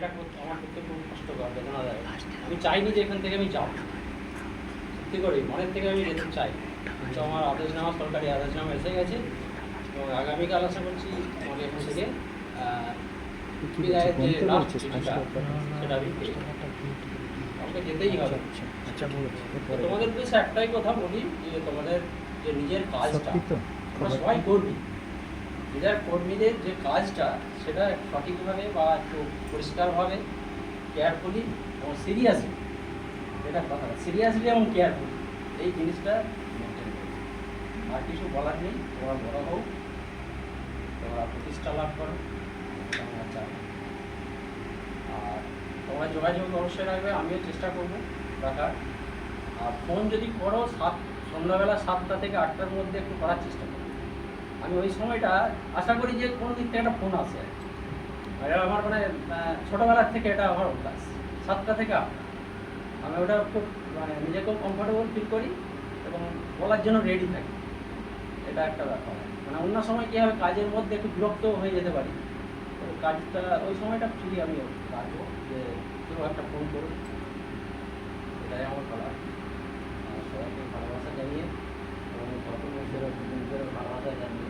সেটা করতে আমার পক্ষে খুব কষ্টকর, বেদনাদায়ক। আমি চাইনি যে এখান থেকে আমি যাব, সত্যি করে মনের থেকে আমি যেতে চাই, কিন্তু আমার আদেশনামা, সরকারি আদেশনামা এসে গেছে এবং আগামীকাল আশা করছি আমাকে এখান থেকে বিদায়ের যে লাস্ট চিঠিটা সেটা আমি পেয়ে যাবো। আমাকে যেতেই হবে। তো তোমাদের উদ্দেশ্যে একটাই কথা বলি যে তোমাদের যে নিজের কাজটা তোমরা সবাই করবি, নিজের কর্মীদের যে কাজটা সেটা সঠিকভাবে বা একটু পরিষ্কারভাবে, কেয়ারফুলি এবং সিরিয়াসলি, এটা কথা সিরিয়াসলি এবং কেয়ারফুলি এই জিনিসটা মেনটেন করবে। আর কিছু বলার নেই, তোমরা বড় হোক, তোমরা প্রতিষ্ঠা লাভ করো, তোমরা চাও। আর তোমরা যোগাযোগ অবশ্যই রাখবে, আমিও চেষ্টা করবো রাখার। আর ফোন যদি করো সন্ধ্যাবেলা 7টা থেকে 8টার মধ্যে একটু করার চেষ্টা করো। আমি ওই সময়টা আশা করি যে কোনো দিক থেকে একটা ফোন আসে, এটা আমার মানে ছোটোবেলার থেকে এটা আমার অভ্যাস, 7টা থেকে 8টা আমি ওটা খুব মানে নিজেকেও কমফোর্টেবল ফিল করি এবং বলার জন্য রেডি থাকি। এটা একটা ব্যাপার, মানে অন্য সময় কী হবে কাজের মধ্যে একটু বিরক্ত হয়ে যেতে পারি, তো কাজটা ওই সময়টা ফ্রি আমি রাখবো যে কেউ একটা ফোন করুন, এটাই আমার বলার। সবাইকে ভালোবাসা জানিয়ে এবং সকল নিজের ভালোবাসা জানিয়ে